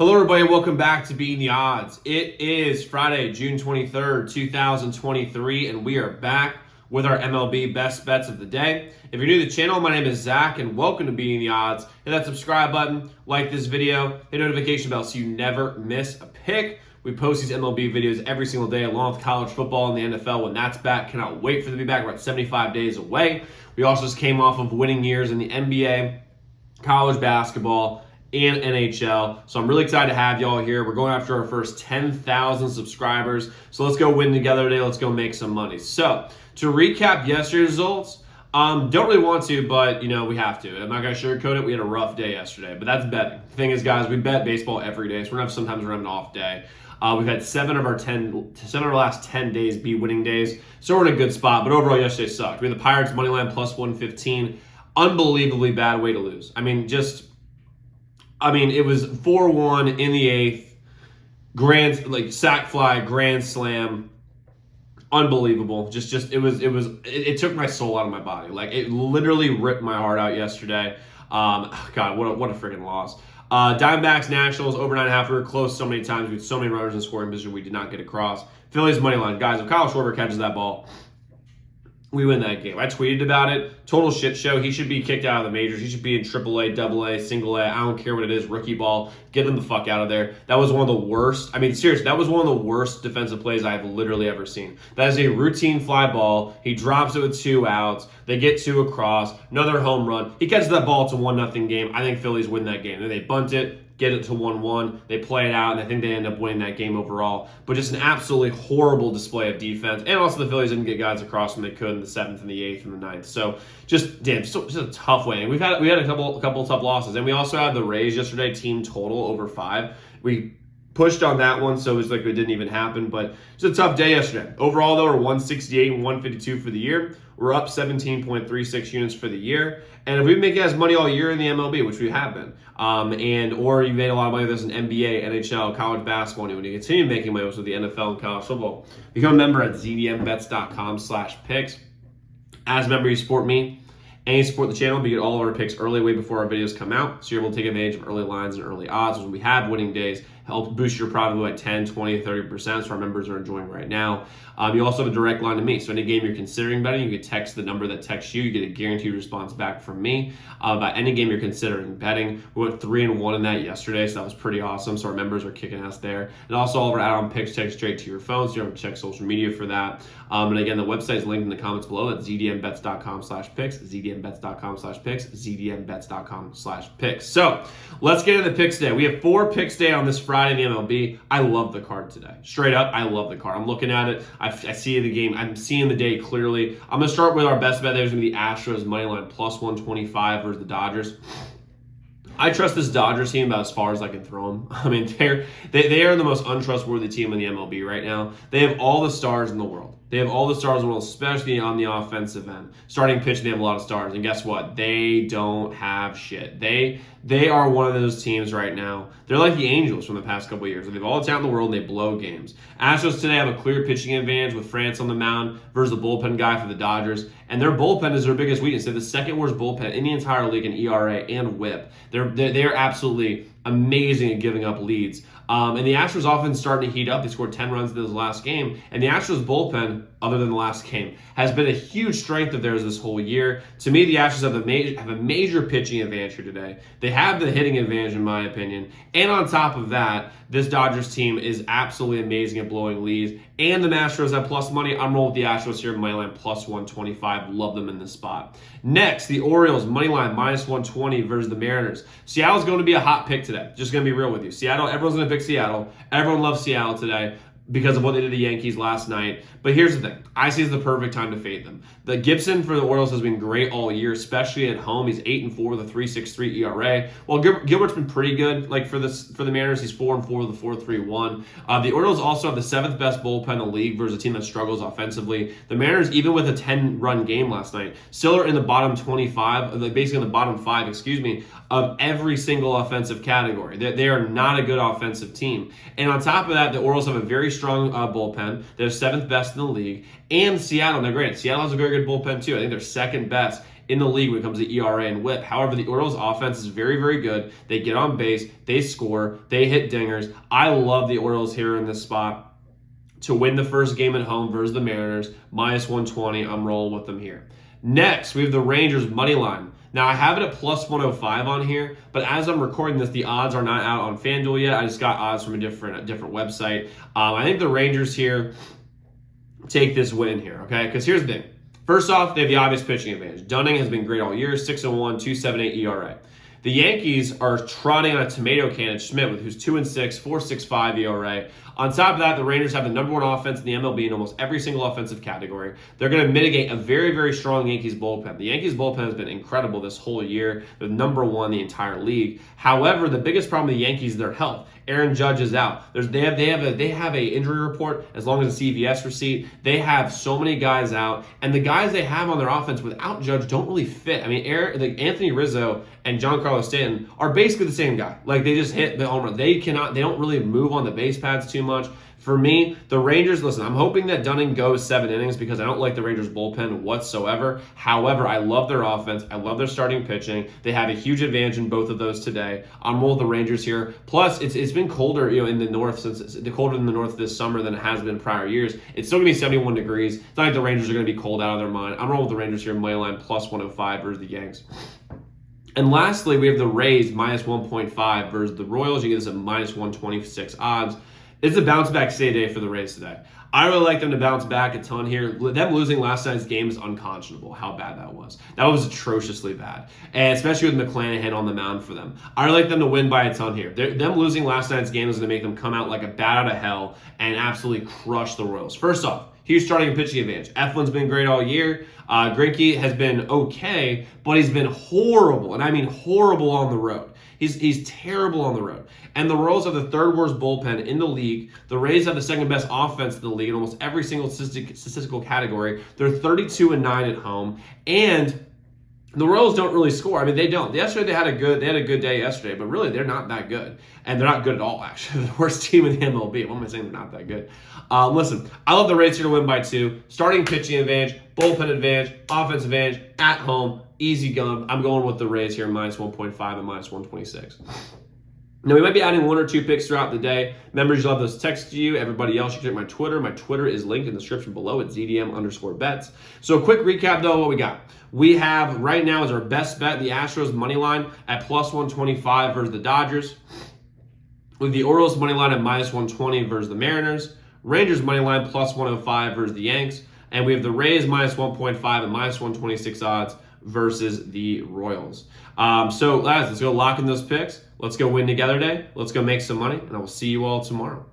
Hello, everybody. Welcome back to Beating the Odds. It is Friday, June 23rd, 2023, and we are back with our MLB best bets of the day. If you're new to the channel, my name is Zach, and welcome to Beating the Odds. Hit that subscribe button, like this video, hit notification bell so you never miss a pick. We post these MLB videos every single day, along with college football and the NFL when that's back. Cannot wait for them to be back. We're at 75 days away. We also just came off of winning years in the NBA, college basketball, and NHL. So I'm really excited to have y'all here. We're going after our first 10,000 subscribers. So let's go win together today. Let's go make some money. So to recap yesterday's results, don't really want to, but we have to. I'm not gonna sugarcoat it. We had a rough day yesterday, but that's betting. The thing is, guys, we bet baseball every day, so we're gonna have sometimes run an off day. We've had seven of our last 10 days be winning days, so we're in a good spot. But overall, yesterday sucked. We had the Pirates money line plus 115. Unbelievably bad way to lose. It was 4-1 in the eighth, sack fly, grand slam, unbelievable. It took my soul out of my body. Like, it literally ripped my heart out yesterday. God, what a freaking loss. Diamondbacks, Nationals, over 9.5. We were close so many times. We had so many runners in scoring position we did not get across. Phillies money line, guys. If Kyle Schwarber catches that ball, we win that game. I tweeted about it. Total shit show. He should be kicked out of the majors. He should be in AAA, AA, single A. I don't care what it is. Rookie ball. Get him the fuck out of there. That was one of the worst. Seriously, that was one of the worst defensive plays I have literally ever seen. That is a routine fly ball. He drops it with 2 outs. They get 2 across. Another home run. He catches that ball. It's a 1-0 game. I think Phillies win that game. Then they bunt it, get it to 1-1. They play it out, and I think they end up winning that game overall. But just an absolutely horrible display of defense. And also the Phillies didn't get guys across when they could in the 7th and the 8th and the 9th. So just a tough way. And we had a couple tough losses. And we also had the Rays yesterday, team total over 5. We pushed on that one, so it was like it didn't even happen. But it's a tough day yesterday. Overall, though, we're 168 and 152 for the year. We're up 17.36 units for the year. And if we've been making as money all year in the MLB, which we have been, or you made a lot of money with us in NBA, NHL, college basketball, and when you continue making money with the NFL and college football, become a member at zdmbets.com/picks. As a member, you support me and you support the channel, but you get all of our picks early, way before our videos come out. So you're able to take advantage of early lines and early odds. When we have winning days, help boost your profit by 10, 20, 30%. So our members are enjoying right now. You also have a direct line to me. So any game you're considering betting, you can text the number that texts you. You get a guaranteed response back from me about any game you're considering betting. We went 3-1 in that yesterday, so that was pretty awesome. So our members are kicking ass there. And also all of our add-on picks text straight to your phone, so you don't have to check social media for that. And again, the website is linked in the comments below. That's zdmbets.com/picks, zdmbets.com/picks, zdmbets.com/picks. So let's get into the picks today. We have 4 picks today on this Friday in the MLB. I love the card today. Straight up, I love the card. I'm looking at it. I see the game. I'm seeing the day clearly. I'm going to start with our best bet. There's going to be the Astros money line plus 125 versus the Dodgers. I trust this Dodgers team about as far as I can throw them. They are the most untrustworthy team in the MLB right now. They have all the stars in the world. They have all the stars in the world, especially on the offensive end. Starting pitch, they have a lot of stars. And guess what? They don't have shit. They are one of those teams right now. They're like the Angels from the past couple of years. They have all the talent in the world, and they blow games. Astros today have a clear pitching advantage with France on the mound versus the bullpen guy for the Dodgers. And their bullpen is their biggest weakness. They have the second worst bullpen in the entire league in ERA and WHIP. They're absolutely amazing at giving up leads. And the Astros offense starting to heat up. They scored 10 runs in this last game. And the Astros bullpen, other than the last game, has been a huge strength of theirs this whole year. To me, the Astros have a major pitching advantage here today. They have the hitting advantage, in my opinion. And on top of that, this Dodgers team is absolutely amazing at blowing leads. And the Astros have plus money. I'm rolling with the Astros here in money line plus 125. Love them in this spot. Next, the Orioles money line minus 120 versus the Mariners. Seattle's going to be a hot pick today. Just going to be real with you. Seattle, everyone's going to pick Seattle. Everyone loves Seattle today because of what they did to the Yankees last night. But here's the thing. I see it's the perfect time to fade them. The Gibson for the Orioles has been great all year, especially at home. He's 8-4 with a 3.63 ERA. Well, Gilbert's been pretty good. For the Mariners, he's 4-4 with a 4.31. The Orioles also have the 7th best bullpen in the league versus a team that struggles offensively. The Mariners, even with a 10-run game last night, still are in the bottom 25, basically in the bottom 5, of every single offensive category. They are not a good offensive team. And on top of that, the Orioles have a very strong bullpen. They're 7th best in the league. And Seattle, now granted, Seattle has a very good bullpen too. I think they're 2nd best in the league when it comes to ERA and WHIP. However, the Orioles offense is very, very good. They get on base, they score, they hit dingers. I love the Orioles here in this spot to win the first game at home versus the Mariners, minus 120. I'm rolling with them here. Next, we have the Rangers money line. Now, I have it at plus 105 on here, but as I'm recording this, the odds are not out on FanDuel yet. I just got odds from a different website. I think the Rangers here take this win here, okay? Because here's the thing. First off, they have the obvious pitching advantage. Dunning has been great all year, 6-1, 2.78 ERA. The Yankees are trotting on a tomato can at Schmidt, who's 2-6, 4.65 ERA. On top of that, the Rangers have the number one offense in the MLB in almost every single offensive category. They're going to mitigate a very, very strong Yankees bullpen. The Yankees bullpen has been incredible this whole year. They're number one in the entire league. However, the biggest problem with the Yankees is their health. Aaron Judge is out. They have a injury report as long as a CVS receipt. They have so many guys out, and the guys they have on their offense without Judge don't really fit. I mean, Anthony Rizzo and Giancarlo Stanton are basically the same guy. Like, they just hit the home run. They don't really move on the base pads too much. For me, the Rangers, listen, I'm hoping that Dunning goes 7 innings because I don't like the Rangers bullpen whatsoever. However, I love their offense. I love their starting pitching. They have a huge advantage in both of those today. I'm rolling the Rangers here. Plus, it's been colder, in the north since it's colder in the north this summer than it has been prior years. It's still gonna be 71 degrees. It's not like the Rangers are gonna be cold out of their mind. I'm rolling with the Rangers here, money line plus 105 versus the Yanks. And lastly, we have the Rays minus 1.5 versus the Royals. You get this at minus 126 odds. It's a bounce back day for the Rays today. I really like them to bounce back a ton here. Them losing last night's game is unconscionable, how bad that was. That was atrociously bad, and especially with McClanahan on the mound for them. I really like them to win by a ton here. Them losing last night's game is going to make them come out like a bat out of hell and absolutely crush the Royals. First off, huge starting and pitching advantage. Eflin's been great all year. Greinke has been okay, but he's been horrible, and I mean horrible on the road. He's terrible on the road. And the Royals have the third worst bullpen in the league. The Rays have the second best offense in the league in almost every single statistical category. They're 32-9 at home, and the Royals don't really score. I mean, they don't. Yesterday they had a good day yesterday, but really they're not that good, and they're not good at all. Actually, they're the worst team in the MLB. What am I saying? They're not that good. Listen, I love the Rays here to win by 2. Starting pitching advantage, bullpen advantage, offense advantage at home. Easy gun. I'm going with the Rays here, minus 1.5 and minus 126. Now, we might be adding 1 or 2 picks throughout the day. Members, you'll have those texted to you. Everybody else, you can check my Twitter. My Twitter is linked in the description below at ZDM_bets. So a quick recap, though, what we got. We have, right now, as our best bet, the Astros money line at plus 125 versus the Dodgers. With the Orioles money line at minus 120 versus the Mariners. Rangers money line plus 105 versus the Yanks. And we have the Rays minus 1.5 and minus 126 odds versus the Royals. So, lads, let's go lock in those picks. Let's go win together today. Let's go make some money, and I will see you all tomorrow.